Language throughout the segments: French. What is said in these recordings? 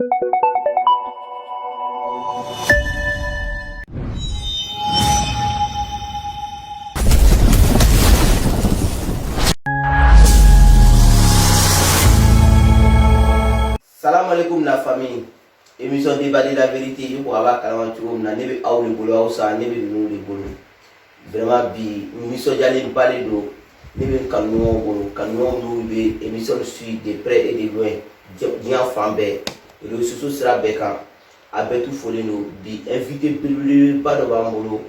Salam alaikum la famille. Émission débat de la vérité. Je crois que nous avons des gens vraiment bi émission d'aller parler de nous canon émission suit de près et de loin. Bien fambé. Et le sous sera béca. Avec tout folie nous bi invité plus pas de bambolo.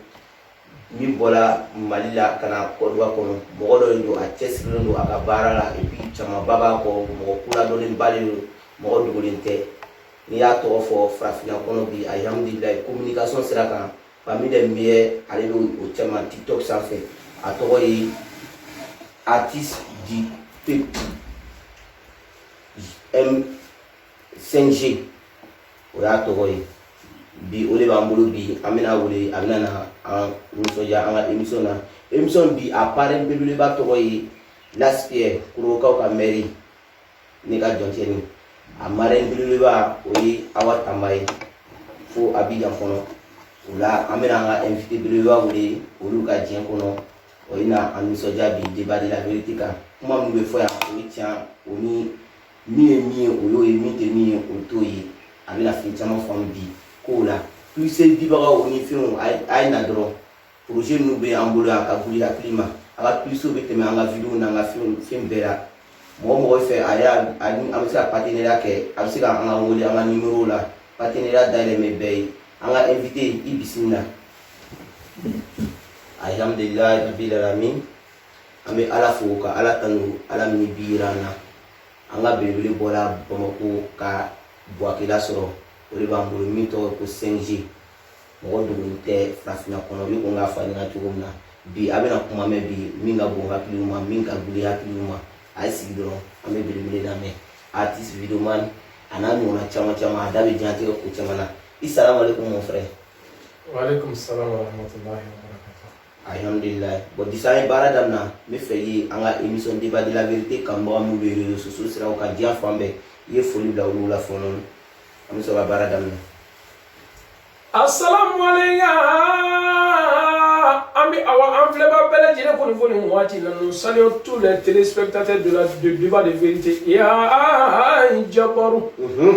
Ni bola malila kana kodwa kono mogodo ndo a chesiro ndo akabara la et puis chama baba ko mo kula do len bali mo dugulinte ni ya to fo frafina kono bi alhamdulillah communication sera kan parmi les meilleurs aller au chama TikTok ça fait a to yi artiste du M5G o ya to yi bi ole bambulu bi amina wole amina na musoja anga émission bi appareil belule ba to yi l'aspect kuro ka mairie ni ka jonteni amare belule ba oyi awat amai fo abijan kono ula amina nga invité belule ba wole olu ka jien kono oyi na musoja bi débat de la vérité ka kuma mu be fo ya oyi tian oni mi oyo yi mi te mi otoyi amina fi chama fam bi ko la plus c'est dibaga oni fi on ay na dro projet nous be ambula ka buli la climat ala plus so bete me anga vidéo na nga film bela mo fait aya am sa partenariat ke am sika anga ngoli anga numéro la partenariat dale me bay anga invité ibisina alhamdulillah rabbil alamin ame ala foka ala tanu ala mi birana anga bele bola bomako ka boakila soro ole bambulu mito ko 5G mo dugunte frafina kono bi ko nga fanya tugumna bi abena kuma me bi minga bonga kiluma minga guli hakiluma ay sigidoro ame bi na me artiste videoman ananu na chama dabe jante ko chamana. Assalamu alaikum mon frère. Wa alaikum salam wa rahmatullahi wa barakatuh. Alhamdulillah bo disay baradamna me feyi anga émission débat de la vérité kan mo amu be réseaux sociaux sera o ka dia fambe ye foli la wulu la fonon am so baradamna. Assalamu alaikum. Ami awa enfleba belle jine ko niveau ni wati na nous saluons tous les téléspectateurs de débat de vérité. Ya jabaru.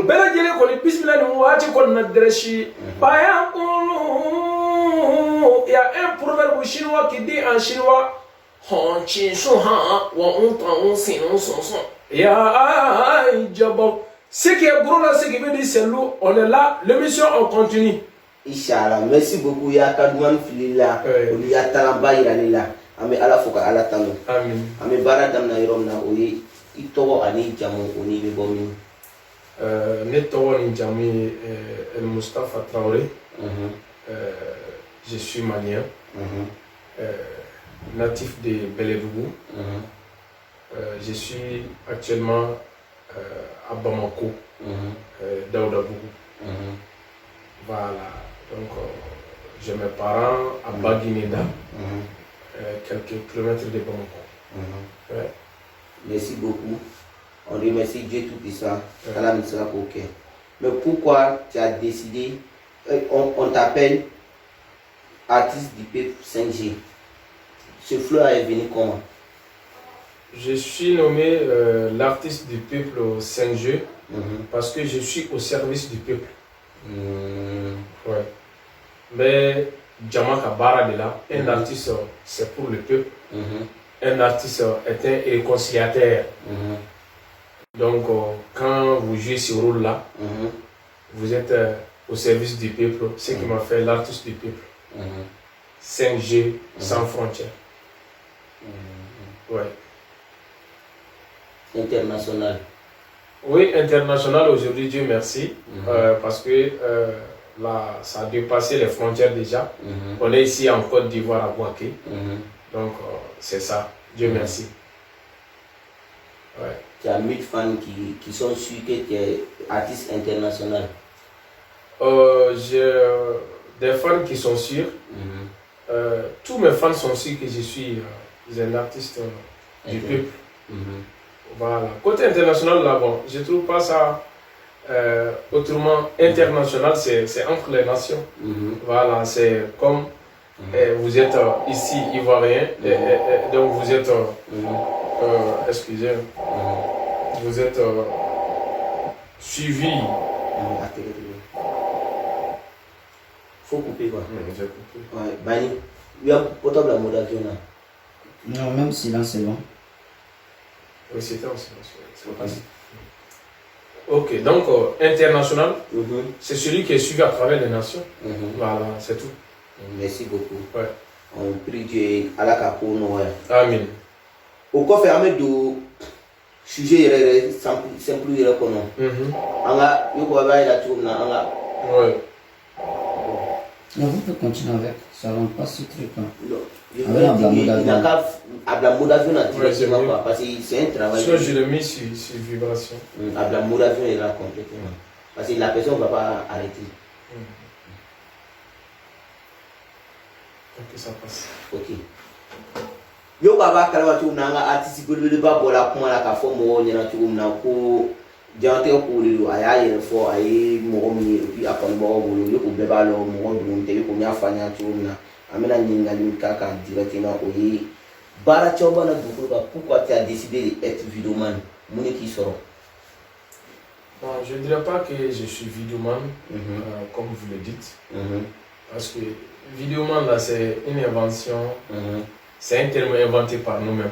Belle jine ko ni bismillah ni wati ko na dreshi. Paya il y a un proverbe chinois qui dit en chinois Han chi shu ha wa on tan sin on son son. Ya jabaru. Ce qui est gros là, ce qui veut dire c'est lourd. On est là, l'émission on continue. Inch'Allah, merci beaucoup ya kadouan filila oli ya talamba iranila ame ala foka ala tanu Amin. ame baradam na irom na oyi itowo ani jamu oni be bomi Ne towo ni jami El Mustafa Traoré. Je suis malien, natif de Beledougou. Je suis actuellement à Bamako, Daoudabougou. Voilà. Donc, j'ai mes parents à Baguineda, quelques kilomètres de Bamako. Ouais. Merci beaucoup. On remercie Dieu Tout-Puissant. Mais pourquoi tu as décidé, on t'appelle artiste du peuple 5G? Ce fleur est venu comment? Je suis nommé l'artiste du peuple 5G parce que je suis au service du peuple. Ouais. Mais Djamaka Bara de là, un artiste c'est pour le peuple. Un artiste est un réconciliateur. Donc quand vous jouez ce rôle là, vous êtes au service du peuple, ce qui m'a fait l'artiste du peuple. 5G sans frontières. Ouais. International. Oui, international aujourd'hui, Dieu merci, parce que là, ça a dépassé les frontières déjà. On est ici en Côte d'Ivoire à Bouaké, donc c'est ça, Dieu merci. Ouais. Tu as 1000 fans qui sont sûrs que tu es artiste international. J'ai des fans qui sont sûrs. Tous mes fans sont sûrs que je suis un artiste du peuple. Voilà. Côté international, là, bon, je trouve pas ça autrement, international, c'est entre les nations. Voilà, c'est comme vous êtes ici ivoirien, donc vous êtes, excusez, vous êtes suivi. Faut couper quoi. J'ai compris. Ouais, Bani, il y a potable à mode avion là. Non, même silence c'est bon. Oui, c'était aussi. Ok, donc international, c'est celui qui est suivi à travers les nations. Voilà, c'est tout. Merci beaucoup. Ouais. On prie Dieu à la capo noire. Amen. Au coffre, avec du sujet simple, il reconnaît. Anga, il faut avoir la tourne. Anga. Ouais. Non, vous pouvez continuer avec. Ça ne rentre pas ce truc là. Il n'a qu'à la mode avion directement parce que c'est un travail. Sinon, je l'ai mis sur vibration. La mode avion est là complètement. Parce que la personne ne va pas arrêter. Ok, ça passe. Ok. Yo baba kalwa tu nanga artiste golbe ba bola kuma la ka fo mo nyana tu na ko jante ko lilu aya yere fo ay mo mi bi akon mo bulu yo ko be ba lo mo dum te ko nya fanya tu na amena nyingali kaka directement o yi bara choba na du ko pourquoi tu as décidé d'être vidéoman moni qui sort. Bon, je ne dirais pas que je suis vidéoman comme vous le dites parce que vidéoman là c'est une invention. C'est un terme inventé par nous-mêmes.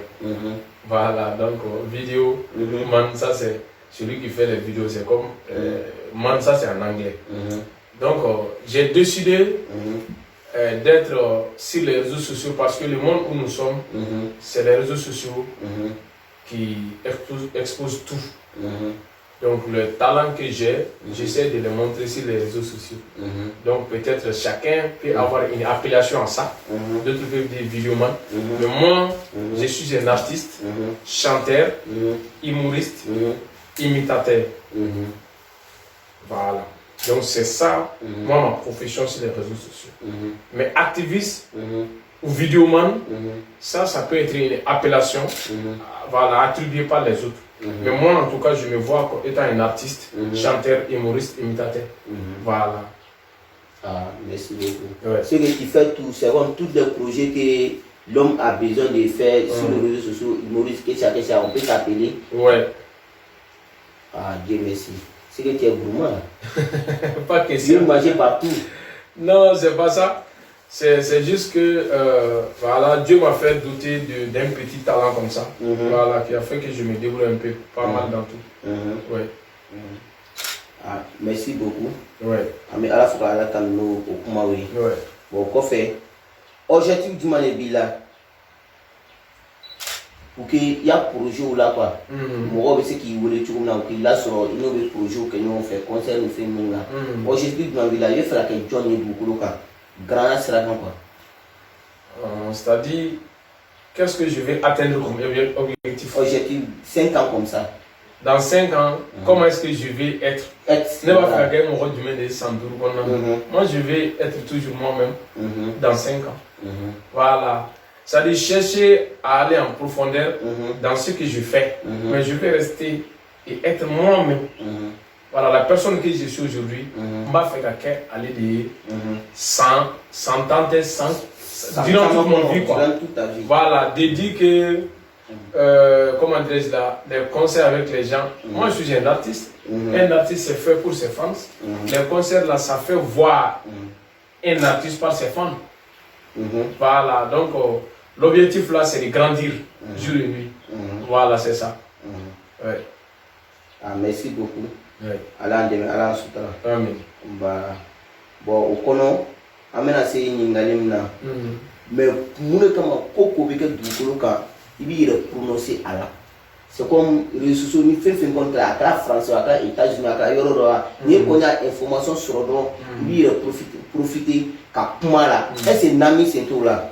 Voilà, donc vidéo, man, ça c'est celui qui fait les vidéos, c'est comme man, ça c'est en anglais. Donc j'ai décidé d'être sur les réseaux sociaux parce que le monde où nous sommes, c'est les réseaux sociaux qui exposent tout. Donc le talent que j'ai, j'essaie de le montrer sur les réseaux sociaux. Donc peut-être chacun peut avoir une appellation à ça. D'autres peuvent dire vidéoman. Mais moi, je suis un artiste, chanteur, humoriste, imitateur. Voilà. Donc c'est ça, moi, ma profession sur les réseaux sociaux. Mais activiste ou vidéoman, ça peut être une appellation voilà, attribuée par les autres. Mais moi, en tout cas, je me vois comme étant un artiste, chanteur, humoriste, imitateur. Voilà. Ah, merci beaucoup. Ouais. Ce que tu fais, c'est comme tous les projets que l'homme a besoin de faire sur les réseaux sociaux, humoriste, que chacun, on peut s'appeler. Ouais. Ah, Dieu merci. C'est que tu es gourmand. Pas question. Tu manges partout. Non, c'est pas ça. C'est juste que voilà, Dieu m'a fait douter d'un petit talent comme ça. Voilà, qui a fait que je me débrouille un peu, pas mal dans tout. Ouais. Ah, merci beaucoup. Ouais. Mais à la fois, à la Kamino, au Kumawi. Ouais. Bon, quoi fait? Objectif du Manébila. Pour qu'il y a un projet là, quoi. Moi, je sais qu'il voulait tout le monde, qu'il a sur un nouveau projet que nous fait, concert, nous fait nous là. Objectif du Manébila, il faut que John ait beaucoup de cas. Grand sera quoi? C'est-à-dire, qu'est-ce que je vais atteindre comme objectif? Objectif 5 ans comme ça. Dans 5 ans, comment est-ce que je vais être? Ne pas faire gagner mon rôle du de Sandour. Moi, je vais être toujours moi-même dans 5 ans. Voilà. C'est-à-dire chercher à aller en profondeur dans ce que je fais. Mais je vais rester et être moi-même. Voilà, la personne que je suis aujourd'hui m'a fait aller de 100 ans, durant toute mon vie, quoi. Voilà, de dire que, comment dirais-je là, des concerts avec les gens. Moi, je suis un artiste. Un artiste, c'est fait pour ses fans. Les concerts, là, ça fait voir un artiste par ses fans. Voilà, donc, l'objectif, là, c'est de grandir jour et nuit. Voilà, c'est ça. Ouais. Ah, merci beaucoup. Ouais. Ala ndeme ala sutara. Amen. Ba bon okono amena se nyingalim na. Mais mune kama koko beke dukolo ka ibi re prononcer ala. C'est comme les sociaux ni fait contre à la France à la États-Unis à la Europe ni qu'on a information sur donc ibi re profiter ka kuma la. Et c'est nami c'est tout là.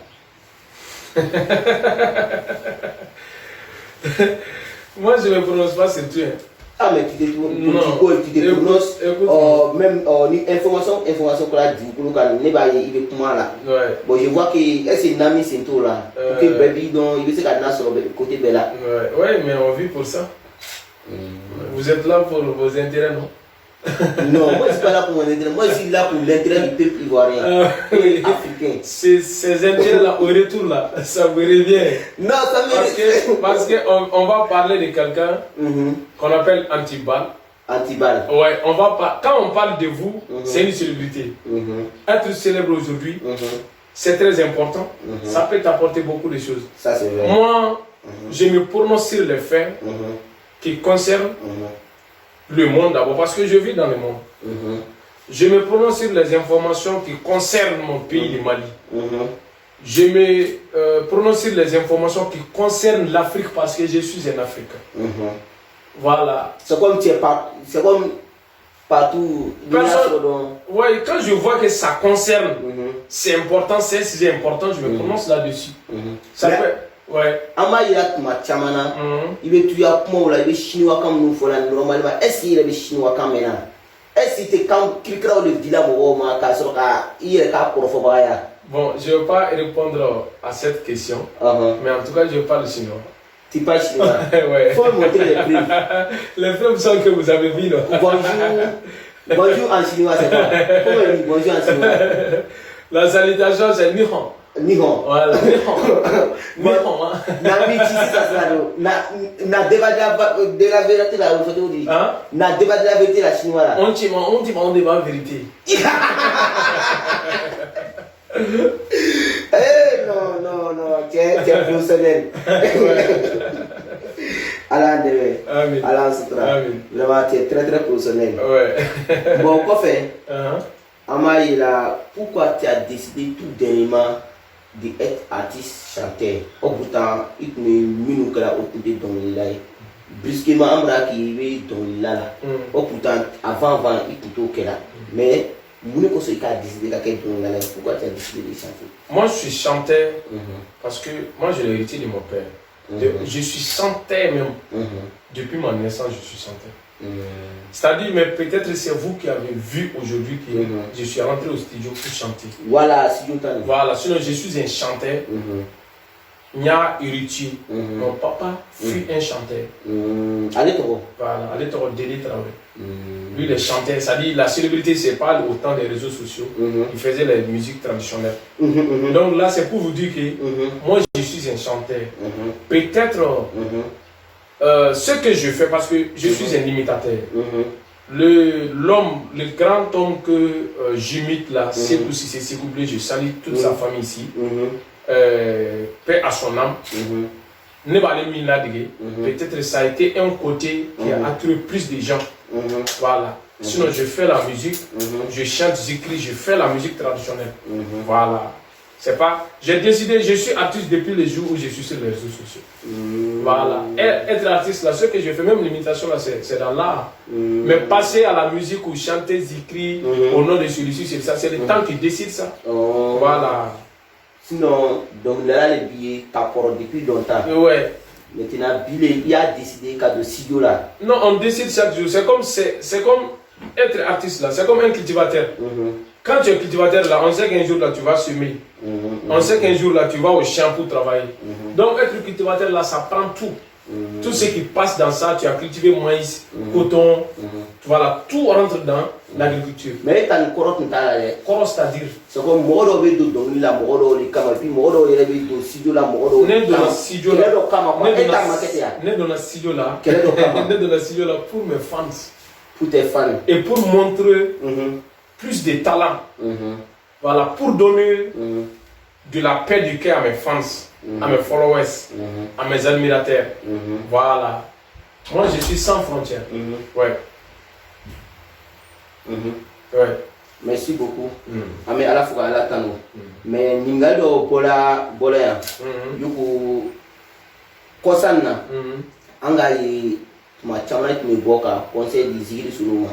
Moi je ne prononce pas c'est tout. Ah mais tu te prononces même ni information que là du coup quand ne ba il veut comment là. Bon je vois que c'est nami c'est tout là. Que baby donc il veut se garder sur le côté bella. Ouais mais on vit pour ça. Vous êtes là pour vos intérêts non? Non, moi je suis pas là pour mon intérêt. Moi je suis là pour l'intérêt du peuple ivoirien et africain. Ces intérêts-là, au retour, là, ça me revient. Non, ça me Parce qu'on va parler de quelqu'un qu'on appelle Antibal. Antibal. Ouais, quand on parle de vous, c'est une célébrité. Être célèbre aujourd'hui, c'est très important. Ça peut t'apporter beaucoup de choses. Ça, c'est vrai. Moi, je me prononce sur les faits qui concernent le monde d'abord, parce que je vis dans le monde. Je me prononce sur les informations qui concernent mon pays, le Mali. Je me prononce sur les informations qui concernent l'Afrique, parce que je suis un Africain. Voilà. C'est comme partout. Ouais, quand je vois que ça concerne, c'est important, c'est un sujet important, je me prononce là-dessus. Ça peut. Ouais. Ama ira tuma chamana. Ibe tuya kuma wala ibe chinois comme nous fola normalement. Est-ce qu'il est chinois quand même? Est-ce que quand quelqu'un le dit là mo ma ka so ka ire ka profo baya? Bon, je ne vais pas répondre à cette question. Mais en tout cas, je parle chinois. Tu parles chinois? Ouais. Faut montrer les preuves. Les preuves sont que vous avez vu, non? Bonjour en chinois, c'est quoi? Comment on dit bonjour en chinois? La salutation, c'est Nihon. Nihon. Voilà, Nihon. Nihon, hein. Na mi chisi ça na débat de la vérité là, on fait dit. Na débat de la vérité la chinois là. On dit débat de vérité. Eh non, tu es professionnel. Allah vraiment tu es très professionnel. Ouais. Bon, quoi faire? Amaï là, pourquoi tu as décidé tout dernièrement d'être artiste chanteur? Au bout de temps, il me minu kala au côté dans le live. Brusquement, Amra qui est dans le là. Au bout de temps, avant, il plutôt que là. Mais pourquoi tu as décidé de chanter? Moi, je suis chanteur parce que moi, j'ai l'héritier de mon père. Je suis chanteur même. Depuis ma naissance, je suis chanteur. C'est-à-dire, mais peut-être c'est vous qui avez vu aujourd'hui que je suis rentré au studio pour chanter. Voilà, sinon je suis un chanteur. Nya héritier. Mon papa fut un chanteur. Allez, toi. Voilà, allez, toi, Délé Traoré. Lui, il est chanteur. C'est-à-dire, la célébrité, c'est pas autant des réseaux sociaux. Il faisait la musique traditionnelle. Donc là, c'est pour vous dire que moi, je suis un chanteur. Peut-être ce que je fais, parce que je suis un imitateur. Le grand homme que j'imite là, c'est aussi Sekou Blé, je salue toute sa famille ici. Paix à son âme. Peut-être ça a été un côté qui a attiré plus de gens. Voilà. Sinon, je fais la musique, je chante, j'écris, je fais la musique traditionnelle. Voilà. C'est pas. J'ai décidé, je suis artiste depuis le jour où je suis sur les réseaux sociaux. Voilà. Être artiste là, ce que je fais, même l'imitation là, c'est dans l'art. Mais passer à la musique ou chanter, écrire au nom de celui-ci, c'est ça. C'est le temps qui décide ça. Voilà. Sinon, donc là, les billets t'apportent depuis longtemps. Ouais. Maintenant, il a décidé qu'à de studio là. Non, on décide chaque jour. C'est comme être artiste là, c'est comme un cultivateur. Quand tu es cultivateur là, on sait qu'un jour là tu vas semer. On sait qu'un jour là tu vas au champ pour travailler. Donc être cultivateur là, ça prend tout. Tout ce qui passe dans ça, tu as cultivé maïs, coton, voilà, tout rentre dans l'agriculture. Mais tu as une corotte, c'est-à-dire c'est comme Moro et Dodon, la Moro, les Kama, puis Moro et les Sidio, la Moro. Né dans la Sidio là, né dans la Sidio là, pour mes fans. Pour tes fans. Et pour montrer plus de talent. Voilà, pour donner de la paix du cœur à mes fans, à mes followers, à mes admirateurs. Voilà. Moi, je suis sans frontières. Ouais. Ouais. Merci beaucoup. Mais à la fois, à la tano. Mais Ningado Bola Bola, Yuko Kosana, Angai, ma chamat me boka, conseil des îles sur l'eau.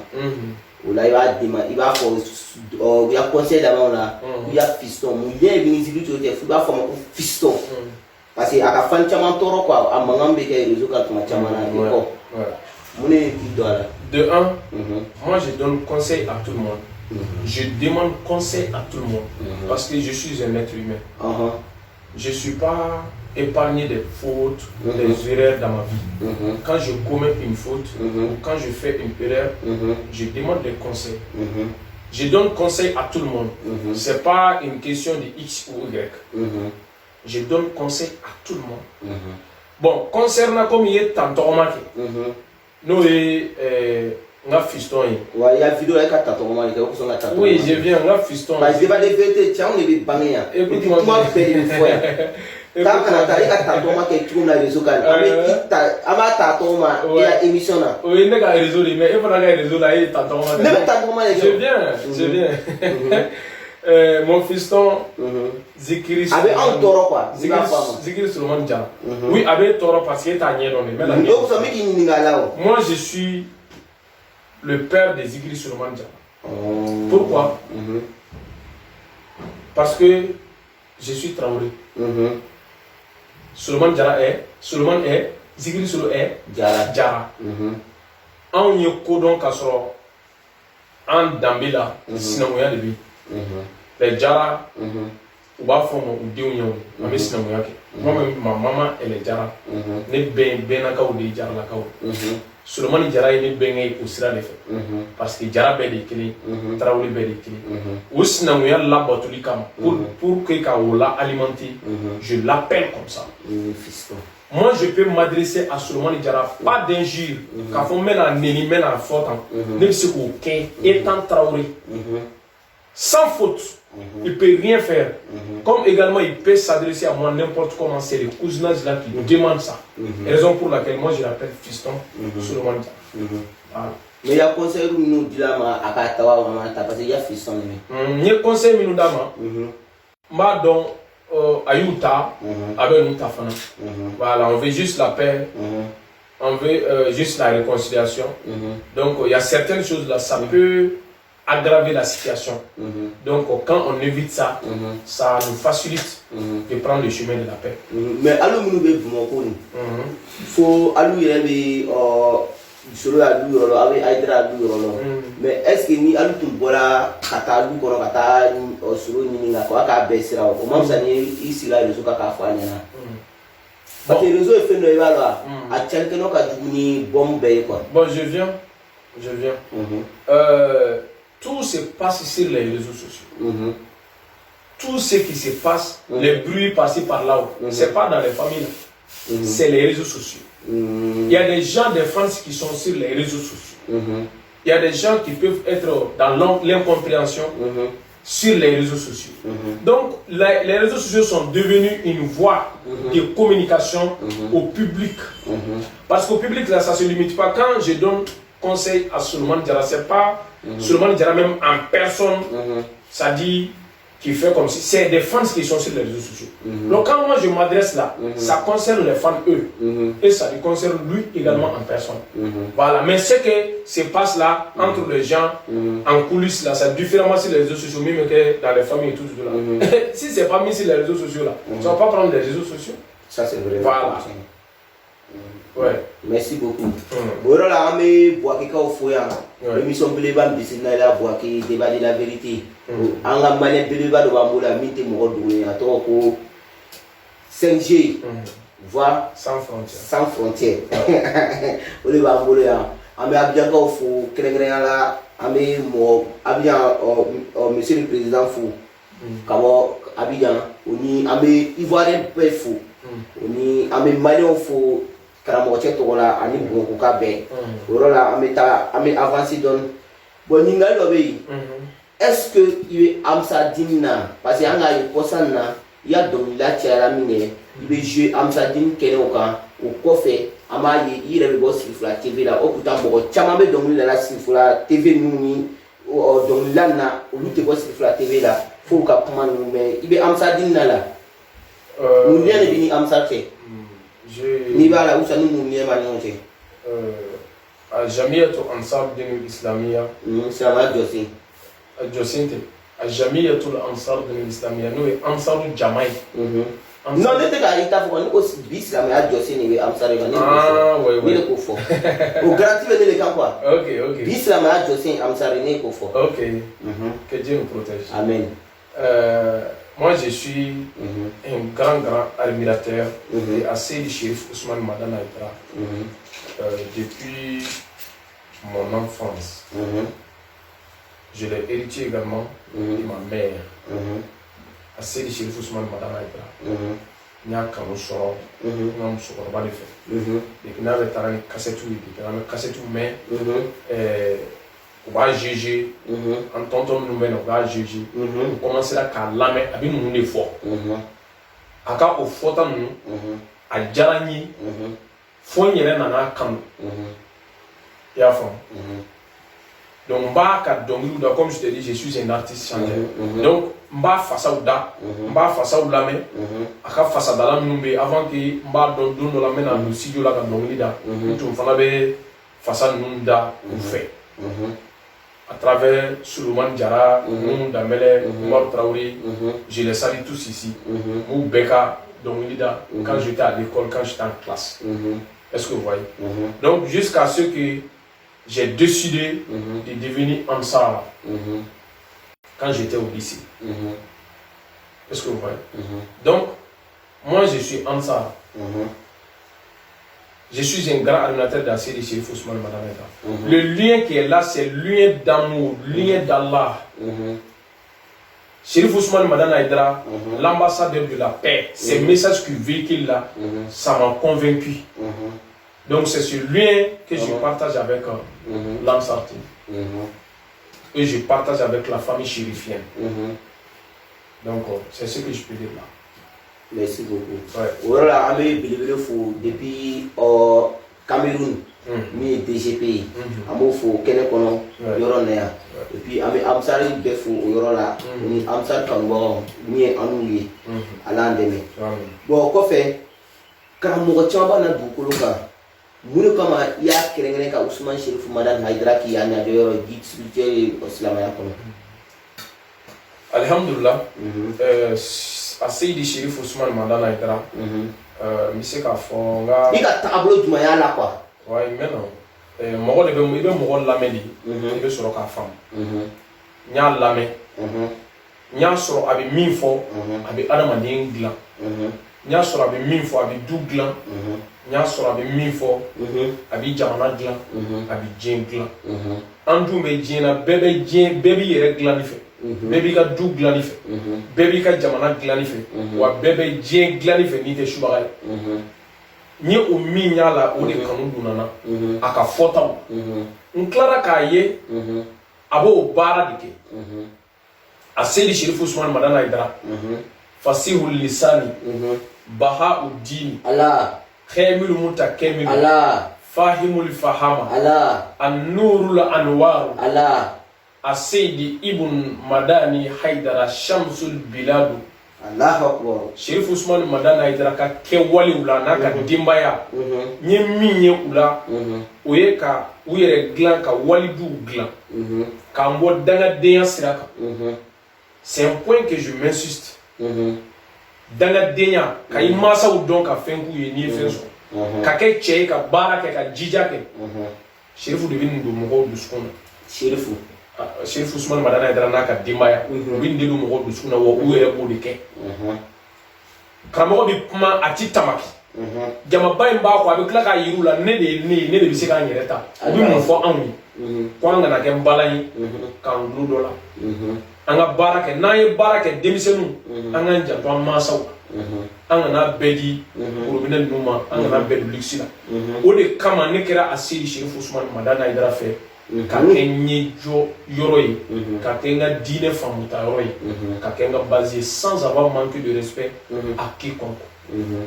Là, il va il y a conseil d'avant là, il y a fiston, il y a une institution de fiston. Parce que à la fin, tu as un taureau quoi, à Mangambe qui est réseau quand tu as de un, moi je donne conseil à tout le monde. Je demande conseil à tout le monde. Parce que je suis un être humain. je ne suis pas épargné des fautes, des erreurs dans ma vie. Quand je commets une faute, ou quand je fais une erreur, je demande des conseils. Je donne conseil à tout le monde. Ce n'est pas une question de X ou Y. Je donne conseil à tout le monde. Bon, concernant comme il est tantôt remarqué, nous un fiston. Ouais, il y a vidéo avec un tantôt remarqué. Oui, je viens, un fiston. Parce que pas de vérité, tiens, on est bangé. Écoute-moi, moi, fais une fois. Quand on a dit que tantôt remarqué, tu m'as réseau quand ama tantôt remarqué, il y a émission là. Oui, il y a réseau, mais il faut un réseau là, il y a tantôt remarqué. Mais tantôt remarqué. Je viens. Mon fiston, Zikiri avec un taureau quoi. Zikiri Solomon Diara. Oui, avec taureau parce qu'il est à Niedon. Moi, je suis le père de Zikiri Solomon Diara. Pourquoi? Parce que je suis Traoré. Solomon est, Zikiri Solomon est Diara. On y est codon Kassoro en Dambila, Sinamoya de lui. Les Diara, ou b'a fɔ ma u denw ye o an bɛ sinankunya kɛ ma maman elle est Diara ne bɛnnakaw de ye Diaralakaw Solomani Diara ye ne bɛnkɛ ye o sira de fɛ parce que Diara bɛɛ de ye kelen Tarawele bɛɛ de ye kelen o sinankunya labatoli kama pour que ka o la alimenter je l'appelle comme ça. Moi je peux m'adresser à Solomani Diara pas d'injure k'a fɔ n bɛna neni n bɛna fɔ tan ne bɛ se k'o kɛ étant Traoré sans faute. Il ne peut rien faire. Comme également il peut s'adresser à moi n'importe comment. C'est le cousinage là qui demande ça. Raison pour laquelle moi je l'appelle fiston Solomon Diara. Voilà. Mais il y a conseil où nous disons à Katawa parce qu'il y a fiston. Il y a conseil où nous disons Madon Ayuta avec nous tafana. Voilà, on veut juste la paix. On veut juste la réconciliation. Donc il y a certaines choses là, ça peut aggraver la situation. Donc quand on évite ça, ça nous facilite de prendre le chemin de la paix. Mais alors nous devons faut aller solo alu yɔrɔ a bɛ ayidara alu yɔrɔ la mais est ce que ni alu tun bɔra ka taa alu kɔnɔ ka taa solo ɲini ka fɔ a k'a bɛɛ sira o ma fisa ni i sigila réseau kan k'a fɔ a ɲɛna parce que réseau ye fɛn dɔ ye i b'a dɔn a cɛlikɛlaw ka jugu ni bɔmu bɛɛ ye quoi. Bon je viens. Tout se passe sur les réseaux sociaux. Tout ce qui se passe, les bruits passés par là-haut, c'est pas dans les familles, c'est les réseaux sociaux. Il y a des gens, des fans qui sont sur les réseaux sociaux. Il y a des gens qui peuvent être dans l'incompréhension sur les réseaux sociaux. Donc, les réseaux sociaux sont devenus une voie de communication au public. Parce qu'au public, là, ça ne se limite pas. Quand je donne conseil à Solomon Diara, c'est pas Solomon Diara même en personne, ça dit qui fait comme si c'est des fans qui sont sur les réseaux sociaux. Donc quand moi je m'adresse là, ça concerne les fans eux et ça lui concerne lui également en personne. Voilà, mais ce que se passe là entre les gens en coulisses là, c'est différemment sur les réseaux sociaux, même que dans les familles et tout là. Si c'est pas mis sur les réseaux sociaux là, ça va pas prendre les réseaux sociaux. Ça c'est vrai. Voilà. Ouais. Merci beaucoup. Bon là, on est bois qui au foyer. L'émission Béléban Bissina la bois qui débat de la vérité. On a mané Béléban de Wamoula mité mon doué à toi ko 5G. Voix sans frontières. Sans frontières. On est Wamoula. On a bien au fou créer là. On est mo Abidjan monsieur le président fou. Kabo Abidjan on y amé Ivoirien peu fou. On y amé Malien fou. Karamɔgɔ cɛ tɔgɔ la ani Bamakɔ ka bɛn o yɔrɔ la an bɛ avancer dɔɔni bon ɲininkali dɔ bɛ yen est ce que i bɛ Amusa Dine na parce que an k'a ye kɔsan na i ya dɔnkilida cayara min kɛ i bɛ jouer Amusa Dine kɛnɛw kan o kɔfɛ an b'a ye i yɛrɛ bɛ bɔ Sirifula TV la o pourtant mɔgɔ caman bɛ dɔnkili la Sirifula TV ninnu ni dɔnkilida na olu tɛ bɔ Sirifula TV la fo ka kuma ninnu mais i bɛ Amusa Dine na la mun de bɛ ni Amusa cɛ. Ni b'a la où ça nous mouillons maintenant chez à Jamiatul Ansar Din Islamia ça va José Josinte à Jamiatul Ansar Din Islamia nous et Ansar Jamaï non ne te gars ta faut nous aussi bis la mais José ni Ansar ni oui le kofo au garanti venez les camps quoi ok bis la mais José Ansar ni kofo ok que Dieu nous protège amen Moi, je suis un grand admirateur et assez du chérif Ousmane Madane Aïdara depuis mon enfance. Je l'ai hérité également de ma mère. Assez du chérif Ousmane Madane Aïdara. Il y a un soro, il y a un soro de fait. Et puis, il y a une cassette mais on va juger en tonton nous on va juger on commence à calmer avec nous des fois aka au fota nous a jarani fo nyere na na kan ya fond donc mba ka dongilu da comme je te dis je suis un artiste chanteur donc mba fasa uda mba fasa ulame aka fasa dala numbe avant que mba don la mena no studio la ka dongili da tout fana be fasa nunda ou fait à travers Souleymane Diarra, Dambele, Omar Traoré, je les salue tous ici. Ou Beka, Donglida, quand j'étais à l'école, quand j'étais en classe. Est-ce que vous voyez? Donc jusqu'à ce que j'ai décidé de devenir Ansar quand j'étais au lycée. Est-ce que vous voyez? Donc, moi je suis Ansar. Je suis un grand admirateur d'Assir de Chérif Ousmane Madane Aïdara. Le lien qui est là, c'est le lien d'amour, le lien d'Allah. Chérif Ousmane Madane Aïdara, l'ambassadeur de la paix, ces messages qu'il véhicule là, ça m'a convaincu. Donc c'est ce lien que je partage avec l'Ansarti. Et je partage avec la famille chérifienne. Donc c'est ce que je peux dire là. Merci beaucoup. Voilà, depuis Cameroun, mi DGP, amo fo kene kono yoro na et puis ami amsari defu yoro la ni amsar kango mi anuli ala ndeme. Bon ko fe kan mo chamba na dukulu ka munu kama ya kerengene ka Ousmane Chérif Madane Aïdara ki ya na yoro guide spirituel islam ya kono. Alhamdulillah. Assez de Chérif Ousmane Madane Aïdara. Monsieur Kafonga. Il y a un tableau du Maya là quoi. Oui, mais non. Moi, je vais me lameli. Je vais sur la femme. Nya lame. Nya sur avec mille fois. Avec Adamadien glan. Nya sur avec mille fois. Avec dou glan. Nya sur avec mille fois. Avec Jamana glan. Avec Djen glan. Andou me Djena bébé Djen bébé yere glan fait. Bébé ka dou glani fait. Bébé ka jamana glani fait. Wa bébé Djen glani fait ni te shubagay. Ni o mi nya la o de kanu dunana aka fota nklara ka ye abo bara dike Asedi Chérif Ousmane Madane Aïdara fasihul lisani bahauddin Allah khamil mutakamil Allah fahimul fahama Allah an-nurul anwar Allah Asedi Ibn Madani Haidara Shamsul Biladu Allah Akbar. Chérif Ousmane Madane Aïdara ka kewali ula na ka dimbaya nye minye ula oye ka uyere glan ka walidu glan ka mbo danga deya siraka. C'est un point que je m'insiste. Danga deya ka imasa u don ka fenku ye ni fenso ka ke che ka bara ke ka jija ke Chérif de bin do mo do skona Chérif Ousmane Madane Aïdara na ka dimbaya bin de do mo do skona wo uyere ko de ke Karamogo bi kuma ati tamaki jama bayin ba ko abi kla ka yiru la ne de bi se ka nyere ta obi mo fo anwi ko anga na ke mbalayi kan ludo la anga baraka na ye baraka demisenu anga njanto amasaw anga na bedi urubina numa anga na bedi luxila o de kama ne kera Asedi Chérif Ousmane Madane Aïdara fe ka kenye jo yoroy ka kenga dine famuta yoroy ka kenga basé sans avoir manqué de respect à quiconque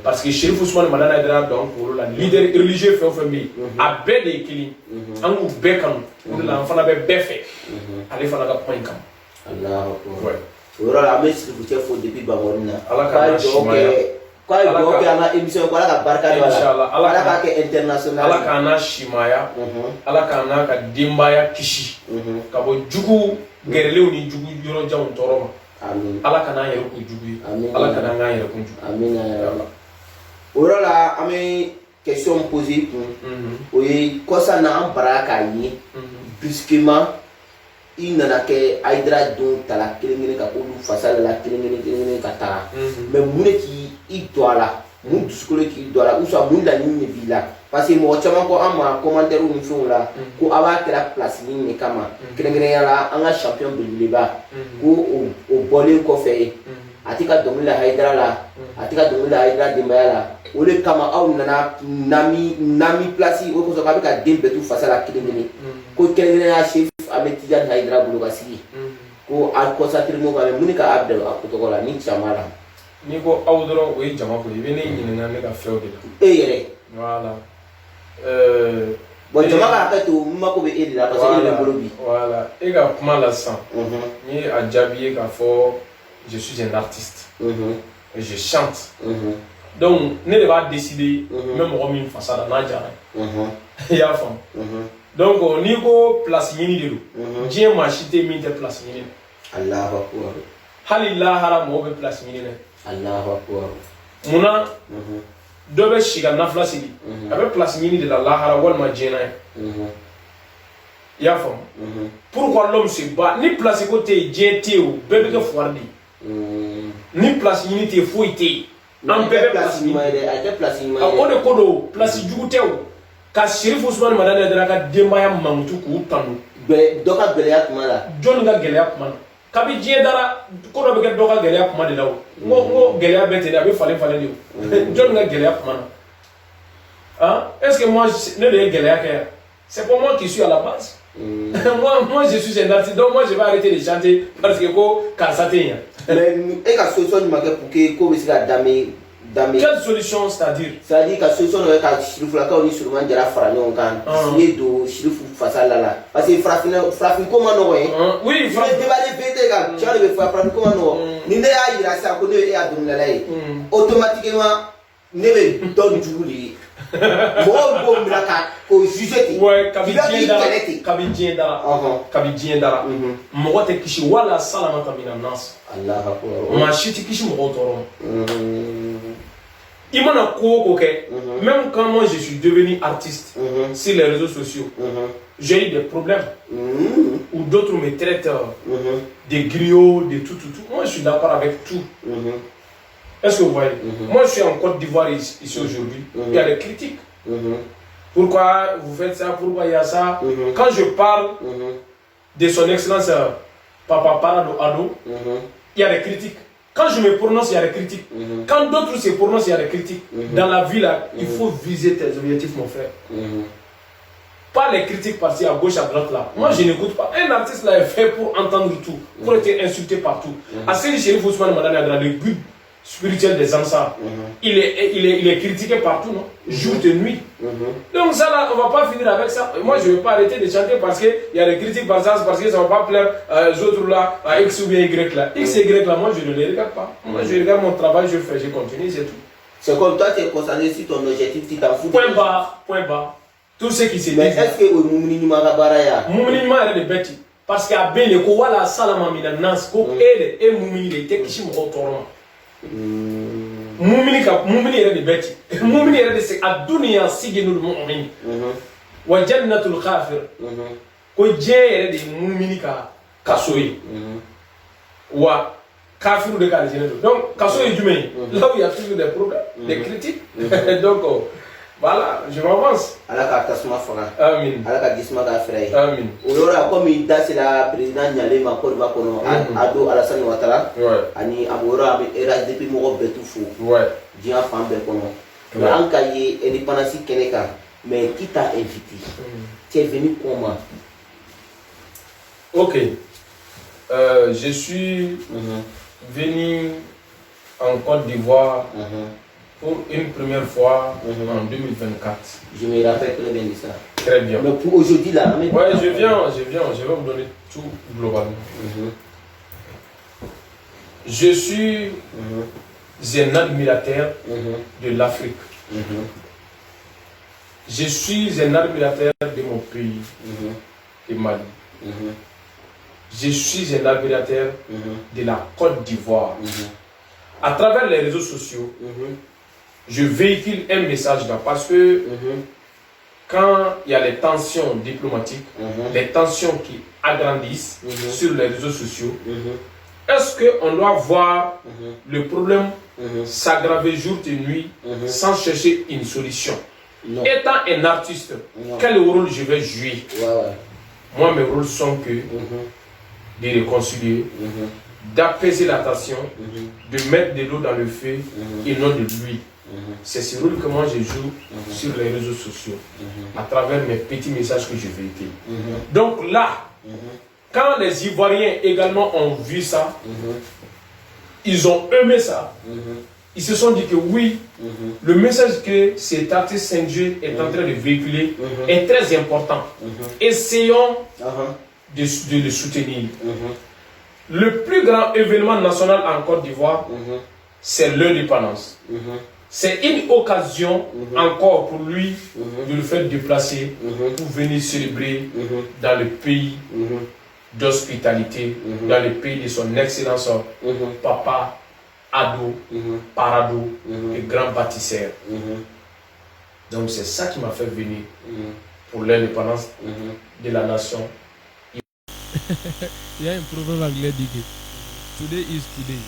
parce que Chérif Ousmane Madane Aïdara donc pour la leader religieux fait ofemi a bede kili angu bekam pour la fana be befe ale fana ka point kam Allah Akbar ora la messe que vous faites depuis Babonina ala ka shimaya quoi donc ana émission quoi la barka de ala ka ke international ala ka na shimaya ala ka na ka dimbaya kishi ka bo jugu gerelew ni jugu yoro jaw toroma amin ala ka na yero ko jugu ala ka na nga yero ko jugu amin ya Allah ora la ame question posée oui quoi ça na baraka yi brusquement il nana ke Aïdra don tala kelengene ka olu fasala la kelengene ka ta mais mune ki i doala mun duskolo ki doala usa mun la ni bila parce que mo chama ko ama commentaire ni fon la ko aba kera place ni kama kelengene yala anga champion de liba ko o bolé ko fe atika domila Aïdra la atika domila Aïdra Demba la ole kama aw nana nami place o ko so ka be ka dembe tu fasala kelengene ko kelengene ya chef avec Tidiane Aïdra Boulogasi ko al concentré mo ga munika abdel akutokola ni chamala ni ko awdoro o jama ko ibe ni nyina ne ga feo de yere voilà bon jama ka to mako be edila parce que il bolobi voilà et ga kuma la san ni adjabié ka fo je suis un artiste et je chante donc ne va décider même remis face à la jara ya fam donc ni ko place yini de do dien ma chité min te place yini Allahu akbar halillah haram mo be place yini ne Allahu akbar muna do be shiga nafla sidi avec place yini de la lahara wal ma djena ya fam pourquoi l'homme se bat ni place ko te djete ou bebe ke foardi ni place yini te foité en bebe place yini a place yini on de kodo place jugutew ka Sheriff Ousmane Madani dara ka dembaya mamutu ku tanu be doka geleya kuma la John ga geleya kuma na kabi je dara ko do be ke doka geleya kuma de lawo ngo geleya bete da be fale de John ga geleya kuma na hein est-ce que moi ne le geleya ke c'est pour moi qui suis à la base moi je suis un artiste donc moi je vais arrêter de chanter parce que ko karsate mais e ka solution ma ke pour que ko be sika dame quelle solution c'est-à-dire ka solution no ka Sheriff la ka oni surman jara fara nyon kan signé do Sheriff fasala la parce que frafin comment no oui frafin débat bete ka chale be frafin comment no ni ne ya ira sa ko ne ya dum la lai automatiquement ne be don juli mo mira ka ko juger ouais kabi dara mo te kishi wala salamata min nas Allah akbar ma shiti kishi mo toro imana ko ke même quand moi je suis devenu artiste sur les réseaux sociaux j'ai eu des problèmes où d'autres me traitent des griots de tout moi je suis d'accord avec tout est-ce que vous voyez moi je suis en Côte d'Ivoire ici aujourd'hui il y a des critiques pourquoi vous faites ça pourquoi il y a ça quand je parle de son excellence Papa Parado Ado il y a des critiques. Quand je me prononce, il y a des critiques. Quand d'autres se prononcent, il y a des critiques. Dans la vie, là, il faut viser tes objectifs, mon frère. Pas les critiques parties à gauche, à droite, là. Moi, je n'écoute pas. Un artiste, là, est fait pour entendre tout, pour être insulté partout. À Sheriff Ousmane Madani Aïdra, le but spirituel des Ansar, il est critiqué partout, non? Jour et nuit. Donc ça là, on va pas finir avec ça. Moi je vais pas arrêter de chanter parce qu'il y a des critiques par ça, parce que ça va pas plaire aux autres là, à X ou bien Y là. X et Y là, moi je ne les regarde pas. Moi je regarde mon travail, je fais, je continue, c'est tout. C'est comme toi, tu es concentré sur ton objectif, tu t'en fous. Point bas. Tout ce qui s'est dit. Mais est-ce que au Mouminima Gabaraya Mouminima est de bêtis. Parce qu'il y a bien les Kowala Salama Minanas, ko aide et Moumini, les Tekishim Rotoron. Mumini yɛrɛ de bɛ ten mumini yɛrɛ de se a duniya siginu mu'min wa jannatul kafir ko diɲɛ yɛrɛ de ye mumini ka kaso ye wa kafiru de ka aljana don donc kaso ye jumɛn ye là où il y a toujours des problèmes des critiques donc voilà je m'avance ala ka tasuma faga amin ala ka gisma ka fɛrɛ ye amin o yɔrɔ la comme il da sera président ɲalen ma Côte d'Ivoire kɔnɔ Ado Alassane Ouattara ani a b'o yɔrɔ a bɛ era depuis mɔgɔ bɛɛ tu fo diɲɛ fan bɛɛ kɔnɔ mais an ka ye indépendance kɛnɛ kan mais qui t'a invité tu es venu comment ok je suis venu en Côte d'Ivoire pour une première fois en 2024. Je me rappelle très bien de ça. Très bien. Mais pour aujourd'hui là, je vais vous donner tout globalement. Je suis un admirateur de l'Afrique. Je suis un admirateur de mon pays, le Mali. Je suis un admirateur de la Côte d'Ivoire. À travers les réseaux sociaux, je véhicule un message là parce que quand il y a les tensions diplomatiques, les tensions qui agrandissent sur les réseaux sociaux, est-ce qu'on doit voir le problème s'aggraver jour et nuit sans chercher une solution? Non. Étant un artiste, quel rôle je vais jouer? Moi, mes rôles sont que de réconcilier, d'apaiser la tension, de mettre de l'eau dans le feu et non de l'huile. C'est ce rôle que moi je joue sur les réseaux sociaux, à travers mes petits messages que je véhicule. Donc là, quand les Ivoiriens également ont vu ça, ils ont aimé ça. Ils se sont dit que oui, le message que cet artiste 5G est en train de véhiculer est très important. Essayons de le soutenir. Le plus grand événement national en Côte d'Ivoire, c'est l'indépendance. C'est une occasion encore pour lui de le faire déplacer pour venir célébrer dans le pays d'hospitalité, dans le pays de son excellence Papa Ado, Parado, le grand bâtisseur. Donc c'est ça qui m'a fait venir pour l'indépendance de la nation. Il y a un proverbe anglais qui dit Today is today,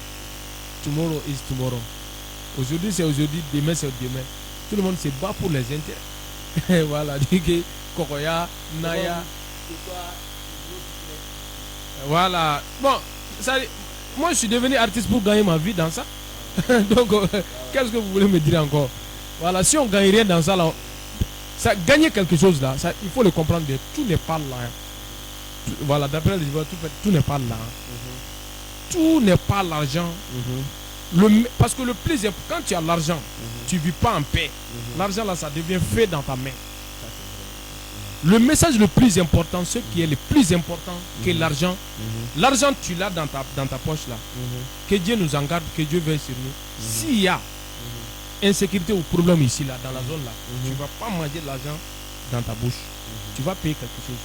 tomorrow is tomorrow. Aujourd'hui c'est aujourd'hui, demain c'est demain. Tout le monde se bat pour les intérêts. Voilà, dit que Kokoya, Naya. Voilà. Bon, ça, moi je suis devenu artiste pour gagner ma vie dans ça. Donc, qu'est-ce que vous voulez me dire encore? Voilà, si on ne gagne rien dans ça, là, ça gagner quelque chose là, ça, il faut le comprendre, tout n'est pas là. Voilà, d'après les Ivoiriens, tout n'est pas là. Tout n'est pas l'argent. Parce que le plus important, quand tu as l'argent, tu ne vis pas en paix. L'argent là, ça devient fait dans ta main. Le message le plus important, ce qui est le plus important que l'argent, l'argent tu l'as dans ta poche là. Que Dieu nous en garde, que Dieu veille sur nous. S'il y a insécurité ou problème ici là, dans la zone là, tu ne vas pas manger de l'argent dans ta bouche. Tu vas payer quelque chose.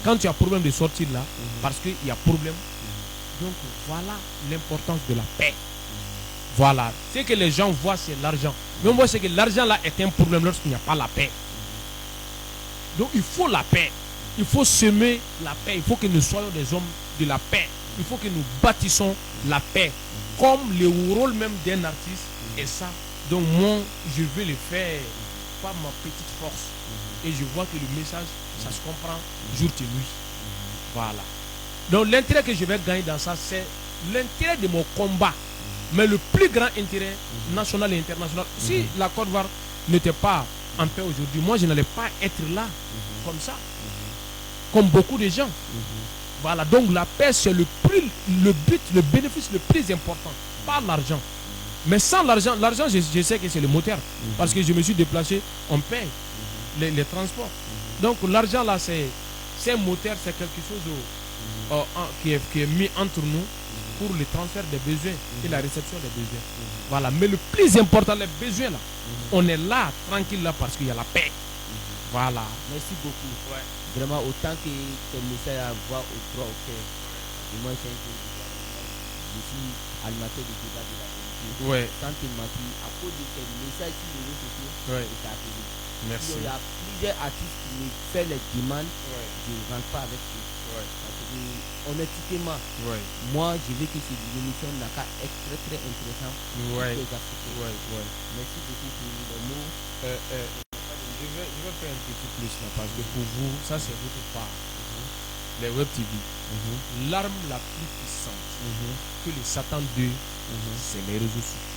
Quand tu as problème de sortir là, parce qu'il y a problème. Donc voilà l'importance de la paix. Voilà. Ce que les gens voient, c'est l'argent. Mais moi, c'est que l'argent là est un problème lorsqu'il n'y a pas la paix. Donc il faut la paix. Il faut semer la paix. Il faut que nous soyons des hommes de la paix. Il faut que nous bâtissons la paix. Comme le rôle même d'un artiste. Et ça, donc moi, je vais le faire par ma petite force. Et je vois que le message, ça se comprend jour et nuit. Voilà. Donc l'intérêt que je vais gagner dans ça, c'est l'intérêt de mon combat. Mais le plus grand intérêt national et international, si la Côte d'Ivoire n'était pas en paix aujourd'hui, moi je n'allais pas être là comme ça, comme beaucoup de gens. Voilà, donc la paix c'est le but, le bénéfice le plus important, pas l'argent. Mais sans l'argent, l'argent je sais que c'est le moteur, parce que je me suis déplacé, on paye les transports. Donc l'argent là c'est un moteur, c'est quelque chose qui est mis entre nous pour le transfert des besoins et la réception des besoins. Voilà, mais le plus important, les besoins là, on est là, tranquille là, parce qu'il y a la paix. Voilà. Merci beaucoup. Ouais. Vraiment, autant que tes messages à voix au droit au cœur. Et moi, je suis animateur de débat de la vérité. Ouais. Quand tu m'as dit, à cause de tes messages sur les réseaux sociaux, ouais. c'est appelé. Merci. Il y a plusieurs artistes qui me font les demandes, je ne rentre pas avec eux. Ouais. Parce que, honnêtement, moi, je veux que cette émission n'a qu'à être très très intéressante pour les Africains. Merci beaucoup pour les mots. Je vais faire un petit plus là, parce que pour vous, ça c'est votre part. Les Web TV, l'arme la plus puissante que les Satan 2, c'est les réseaux sociaux.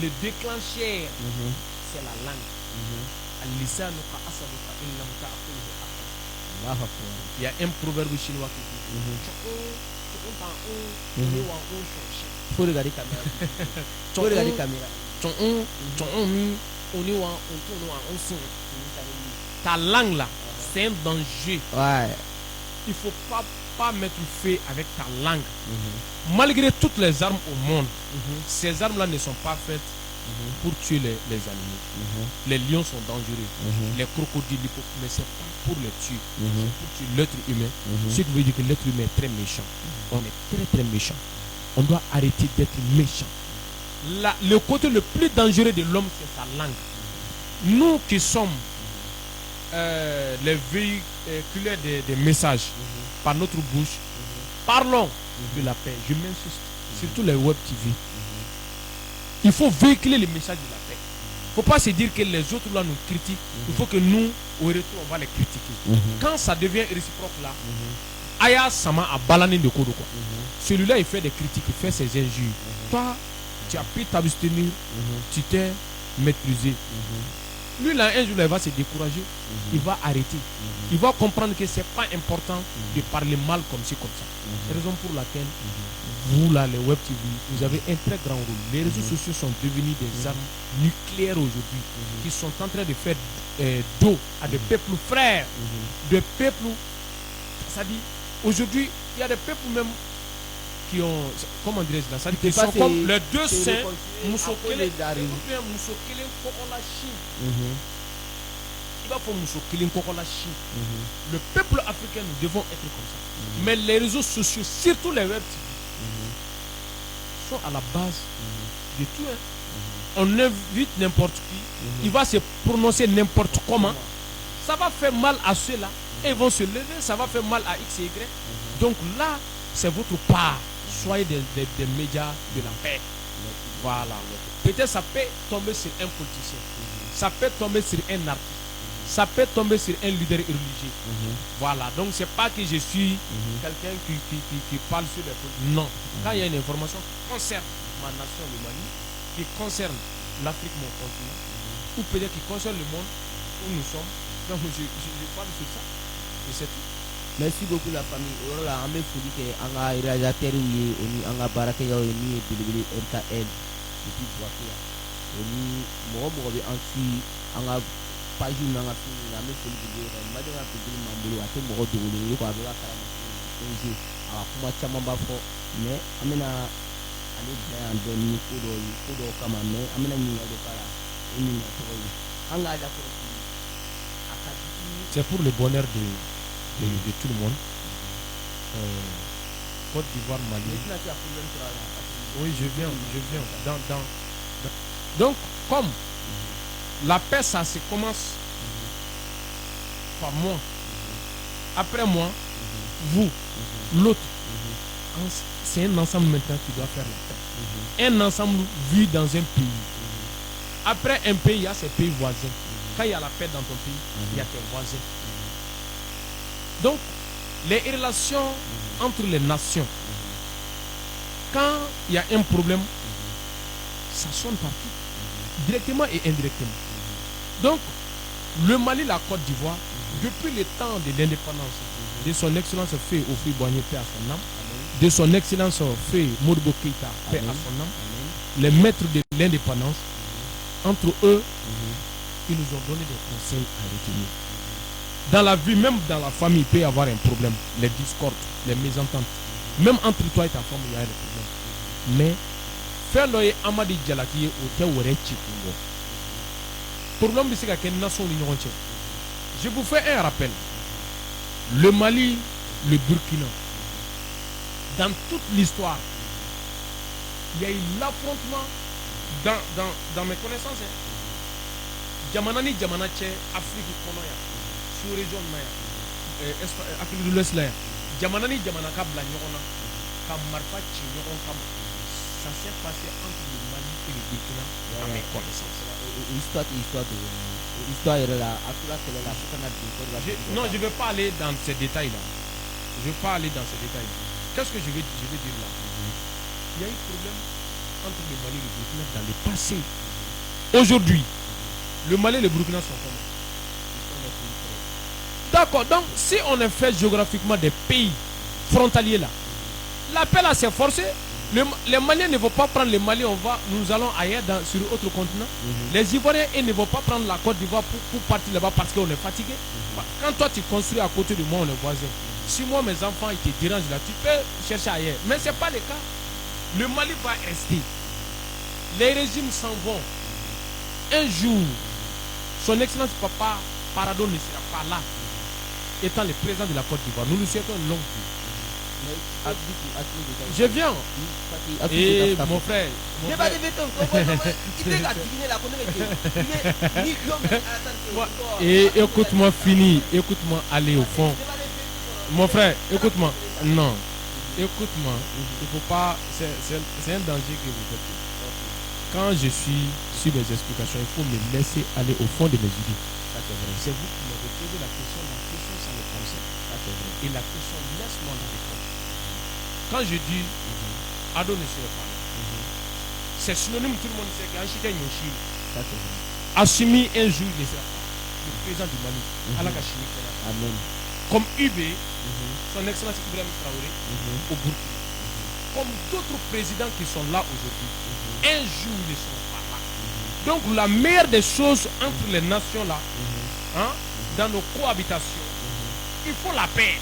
Le déclencheur, c'est la langue. Il y a un proverbe chinois qui dit il faut regarder la caméra. Il faut regarder la caméra. Ta langue là, c'est un danger. Ouais. Il ne faut pas mettre le feu avec ta langue. Malgré toutes les armes au monde, ces armes là ne sont pas faites pour tuer les animaux. Les lions sont dangereux, les crocodiles, mais ce n'est pas pour les tuer, c'est pour tuer l'être humain. Ce qui veut dire que l'être humain est très méchant. On est très très méchant. On doit arrêter d'être méchant. Le côté le plus dangereux de l'homme, c'est sa langue. Nous qui sommes les véhiculer des messages par notre bouche. Parlons de la paix. Je m'insiste. Surtout les web TV. Il faut véhiculer les messages de la paix. Il ne faut pas se dire que les autres là nous critiquent. Il faut que nous, au retour, on va les critiquer. Quand ça devient réciproque là, Aya Sama a balané de Kodo. Celui-là, il fait des critiques, il fait ses injures. Toi, tu as pu t'abstenir, tu t'es maîtrisé. Lui, là, un jour, il va se décourager, il va arrêter. Il va comprendre que ce n'est pas important de parler mal comme ci, comme ça. C'est la raison pour laquelle, vous, là, les web TV, vous avez un très grand rôle. Les réseaux sociaux sont devenus des armes nucléaires aujourd'hui, qui sont en train de faire dos à des peuples frères, des peuples, c'est-à-dire, aujourd'hui, il y a des peuples même qui ont, comment dirais-je là, c'est-à-dire qu'ils sont comme les deux saints, Moussokele, Moussokele, Kokola Chine. Il va pour Moussokele, Kokola Chine. Le peuple africain, nous devons être comme ça. Mais les réseaux sociaux, surtout les web TV, sont à la base de tout. On invite n'importe qui, il va se prononcer n'importe comment. Ça va faire mal à ceux-là, et ils vont se lever, ça va faire mal à X et Y. Donc là, c'est votre part. Soyez des médias de la paix. Voilà. Peut-être ça peut tomber sur un politicien. Ça peut tomber sur un artiste. Ça peut tomber sur un leader religieux. Voilà. Donc c'est pas que je suis quelqu'un qui parle sur les politiques. Non. Quand il y a une information qui concerne ma nation, le Mali, qui concerne l'Afrique, mon continent, ou peut-être qui concerne le monde où nous sommes, donc je parle sur ça. Et c'est tout. Merci beaucoup la famille. Voilà, on me dit que on a réalisateur ou on a baraké ya ni bilibili RKL depuis Boakia. Oni mo bi anti on a page na nga fi na me foli bi re ma de na pe bi mambulu ate mo do ni ko abira kala na nji a kuma chama ba fo mais amena ani bien en doni ko do kama mais amena ni do kala ni na to yi on a da ko c'est pour le bonheur de tout le monde. Côte d'Ivoire, Mali. Oui, je viens. Donc, comme la paix, ça se commence par moi. Après moi, vous, l'autre. C'est un ensemble maintenant qui doit faire la paix. Un ensemble vit dans un pays. Après un pays, il y a ses pays voisins. Quand il y a la paix dans ton pays, il y a tes voisins. Donc, les relations entre les nations, quand il y a un problème, ça sonne partout, directement et indirectement. Donc, le Mali, la Côte d'Ivoire, depuis le temps de l'indépendance, de son excellence fait Houphouët Boigny, paix à son âme, de son excellence fait Modibo Keïta, paix à son âme, les maîtres de l'indépendance, entre eux, ils nous ont donné des conseils à retenir. Dans la vie, même dans la famille, il peut y avoir un problème. Les discordes, les mésententes. Même entre toi et ta femme, il y a un problème. Mais, faire l'oeil Amadi Djalaki au Théoré Chikungo. Problème, c'est qu'il y a une nation l'union. Je vous fais un rappel. Le Mali, le Burkina, dans toute l'histoire, il y a eu l'affrontement dans mes connaissances. Djamanani Djamanache, Afrique Konoya. Sous région Afrique de l'Ouest là, Djamanani Djamanaka Blanyona, Kamarfa Chinyoron Kam. Ça s'est passé entre le Mali et le Burkina à mes connaissances. L'histoire est là, non, je ne vais pas aller dans ces détails-là. Je ne vais pas aller dans ces détails-là. Qu'est-ce que je vais dire là? Il y a eu problème entre le Mali et le Burkina dans le passé. Aujourd'hui, le Mali et le Burkina sont comment? D'accord, donc si on est fait géographiquement des pays frontaliers là, l'appel à s'est forcé. Les Maliens ne vont pas prendre le Mali, nous allons ailleurs sur autre continent. Les Ivoiriens ne vont pas prendre la Côte d'Ivoire pour partir là-bas parce qu'on est fatigué. Quand toi tu construis à côté de moi, on est voisins. Si moi mes enfants ils te dérangent là, tu peux chercher ailleurs. Mais ce n'est pas le cas. Le Mali va rester. Les régimes s'en vont. Un jour, son excellence papa Paradon ne sera pas là, étant le président de la Côte d'Ivoire. Nous lui souhaitons une longue vie. Je viens. Et mon frère. Et écoute-moi, fini. Écoute-moi, aller au fond. Mon frère, écoute-moi. Non. Écoute-moi. Il faut pas. C'est un danger que vous faites. Quand je suis sur mes explications, il faut me laisser aller au fond de mes idées. C'est vous qui m'avez posé la question ça me concerne. Et la question, laisse-moi la réponse. Quand je dis Ado ne serait pas là, c'est synonyme, tout le monde sait qu'Anchita Yoshi, Assumi un jour ne sera pas le président du Mali, Amen. Comme UB, son excellence Ibrahim Traoré, au Burkina. Comme d'autres présidents qui sont là aujourd'hui, un jour ils ne seront pas là. Donc la meilleure des choses entre les nations là, dans nos cohabitations, il faut la paix.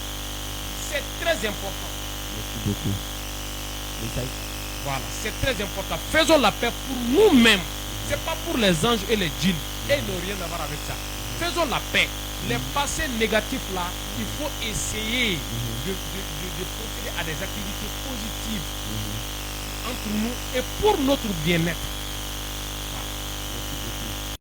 C'est très important. Merci beaucoup. Voilà, c'est très important. Faisons la paix pour nous-mêmes. C'est pas pour les anges et les djinns. Et ils n'ont rien à voir avec ça. Faisons la paix. Les passés négatifs là, il faut essayer de procéder à des activités positives entre nous et pour notre bien-être.